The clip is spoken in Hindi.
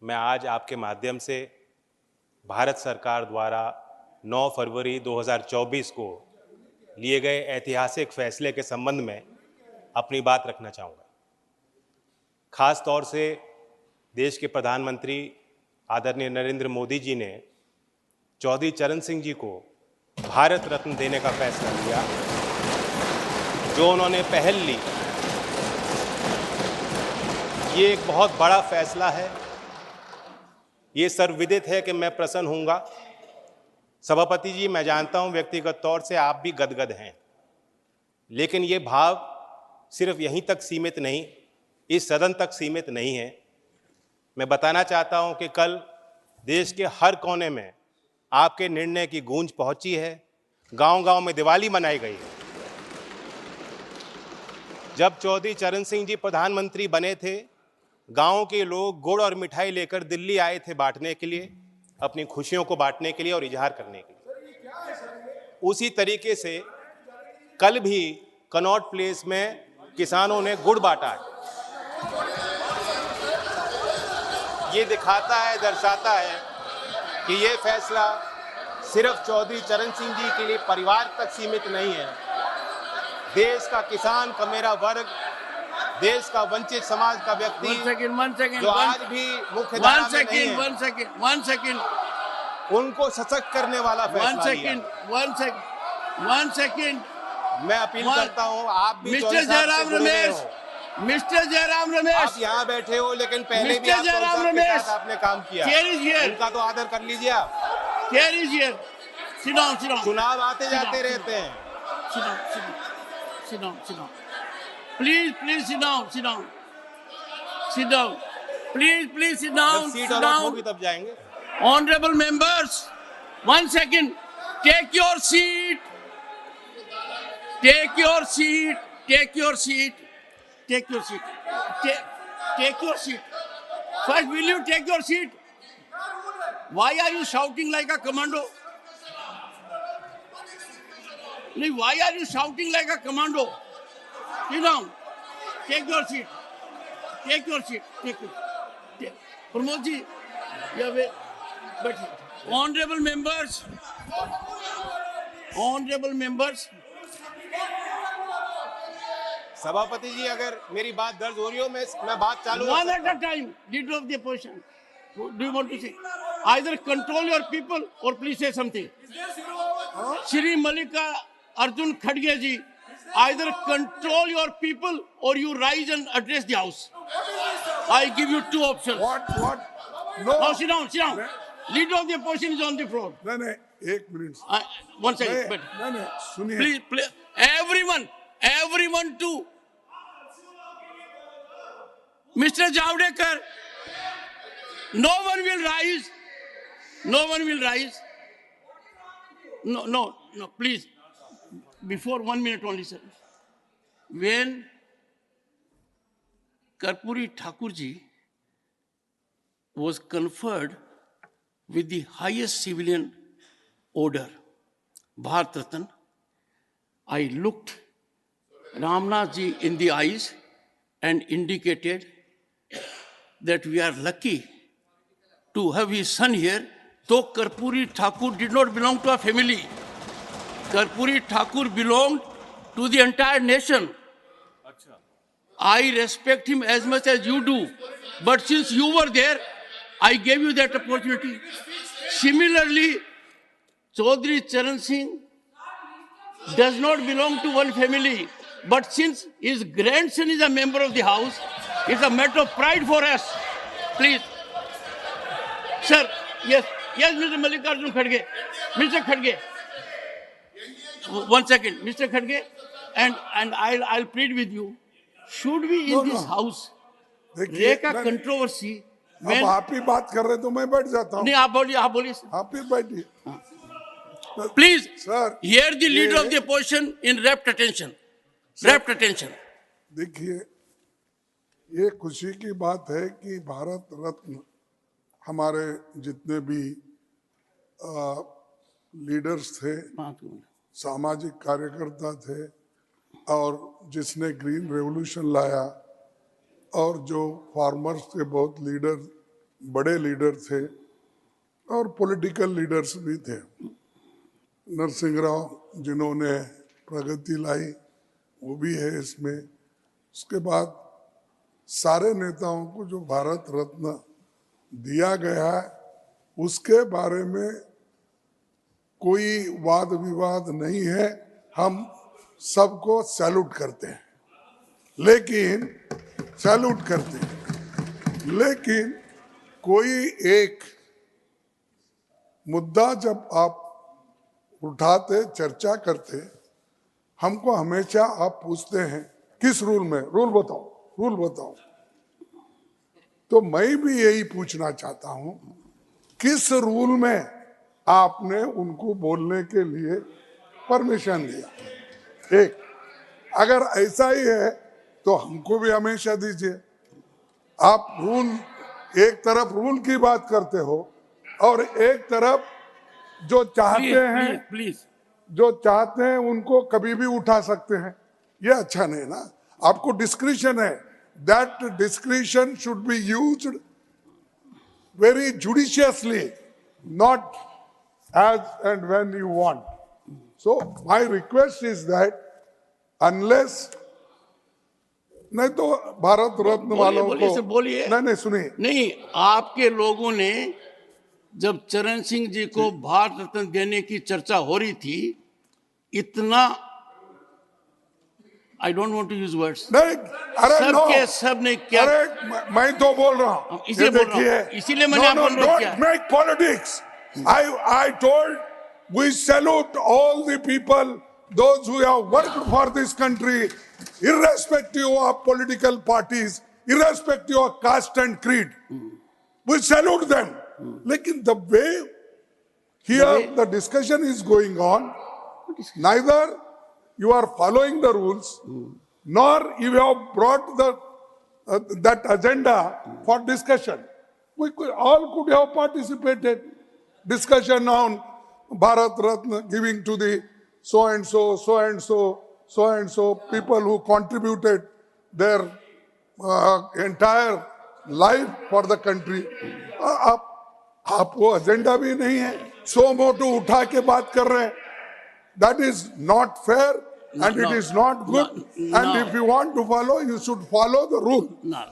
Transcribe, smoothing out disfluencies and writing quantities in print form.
मैं आज आपके माध्यम से भारत सरकार द्वारा 9 फरवरी 2024 को लिए गए ऐतिहासिक फैसले के संबंध में अपनी बात रखना चाहूँगा। खास तौर से देश के प्रधानमंत्री आदरणीय नरेंद्र मोदी जी ने चौधरी चरण सिंह जी को भारत रत्न देने का फैसला लिया, जो उन्होंने पहल ली। ये एक बहुत बड़ा फैसला है। ये सर्वविदित है कि मैं प्रसन्न हूँगा। सभापति जी, मैं जानता हूँ व्यक्तिगत तौर से आप भी गदगद हैं, लेकिन ये भाव सिर्फ यहीं तक सीमित नहीं, इस सदन तक सीमित नहीं है। मैं बताना चाहता हूँ कि कल देश के हर कोने में आपके निर्णय की गूंज पहुंची है। गांव-गांव में दिवाली मनाई गई है। जब चौधरी चरण सिंह जी प्रधानमंत्री बने थे, गांव के लोग गुड़ और मिठाई लेकर दिल्ली आए थे बांटने के लिए, अपनी खुशियों को बांटने के लिए और इजहार करने के लिए। उसी तरीके से कल भी कनॉट प्लेस में किसानों ने गुड़ बांटा है। ये दिखाता है, दर्शाता है कि ये फैसला सिर्फ चौधरी चरण सिंह जी के लिए परिवार तक सीमित नहीं है। देश का किसान, कमेरा वर्ग, देश का वंचित समाज का व्यक्ति जो आज भी मुख्य धारा में नहीं है, उनको सशक्त करने वाला फैसला लिया। मैं अपील करता हूं, आप भी मिस्टर जयराम रमेश, आप यहाँ बैठे हो, लेकिन पहले भी आप चौधरी साहब के साथ आपने काम किया, उनका तो आदर कर लीजिए आप। चुनाव आते जाते रहते हैं। Sit down. Please sit down. Please sit down. Seat allot होगी तब जाएंगे। Honorable members, 1 second. Take your seat. Take your seat. First, will you take your seat? Why are you shouting like a commando? Why are you shouting like a commando? Sit down. Take your seat. Pramod ji, but honorable members. सभापति जी, अगर मेरी बात दर्ज हो रही हो, मैं बात चालू One at a time. Leader of the opposition. Do you want to say? Either control your people or please say something. Shri Mallika Arjun Khadge ji, either control your people or you rise and address the house. I give you two options. What? No. Now sit down. Leader of the opposition is on the floor. नहीं, 1 मिनट। 1 second. नहीं, सुनिए। Please, everyone to Mr. Javadekar. No one will rise. No, please. Before 1 minute only, sir. When Karpuri Thakurji was conferred with the highest civilian order, Bharat Ratna, I looked Ramnath ji in the eyes and indicated that we are lucky to have his son here, though Karpuri Thakur did not belong to a family. Karpuri Thakur belonged to the entire nation. I respect him as much as you do. But since you were there, I gave you that opportunity. Similarly, Chaudhry Charan Singh does not belong to one family. But since his grandson is a member of the house, it's a matter of pride for us. Please. Sir, yes, Mr. Mallikarjun Khadge. Mr. Khadge. 1 second, Mr. Khadge, and I'll plead with you. Should we in this house make a controversy? अब आप ही बात कर रहे तो मैं बैठ जाता हूँ। नहीं, आप बोलिए आप ही बैठिए। Please, sir, hear the leader of the opposition in rapt attention. देखिए, ये खुशी की बात है कि भारत रत्न हमारे जितने भी लीडर्स थे, सामाजिक कार्यकर्ता थे, और जिसने ग्रीन रेवोल्यूशन लाया, और जो फार्मर्स के बहुत लीडर बड़े लीडर थे और पॉलिटिकल लीडर्स भी थे। नरसिंह राव जिन्होंने प्रगति लाई वो भी है इसमें। उसके बाद सारे नेताओं को जो भारत रत्न दिया गया है उसके बारे में कोई वाद विवाद नहीं है, हम सबको सैल्यूट करते हैं, लेकिन सैल्यूट करते हैं, लेकिन कोई एक मुद्दा जब आप उठाते चर्चा करते हमको हमेशा आप पूछते हैं किस रूल में, रूल बताओ, रूल बताओ। तो मैं भी यही पूछना चाहता हूं किस रूल में आपने उनको बोलने के लिए परमिशन दिया। एक अगर ऐसा ही है तो हमको भी हमेशा दीजिए। आप रूल एक तरफ रूल की बात करते हो और एक तरफ जो चाहते हैं प्लीज जो चाहते हैं उनको कभी भी उठा सकते हैं, ये अच्छा नहीं ना। आपको डिस्क्रिशन है, that discretion should be used very judiciously, not as and when you want. So my request is that unless नहीं तो भारत रत्न वालों को बोलिए नहीं सुनिए। नहीं, आपके लोगों ने जब चरण सिंह जी को भारत रत्न देने की चर्चा हो रही थी, इतना I don't want to use words, नहीं अरे सब के सब ने क्या, अरे मैं तो बोल रहा हूँ, इसीलिए बोल रहा हूँ, इसीलिए मैंने आपको अनुरोध किया। Don't make politics. I told we salute all the people, those who have worked for this country, irrespective of political parties, irrespective of caste and creed. We salute them. Lekin the way here the discussion is going on, neither you are following the rules, nor you have brought that agenda for discussion. We all could have participated. Discussion on Bharat Ratna giving to the so and so, so and so, so and so people who contributed their entire life for the country. आप वो एजेंडा भी नहीं है, सो मोटो उठा के बात कर रहे हैं. That is not fair and it is not good. And if you want to follow, you should follow the rule. No.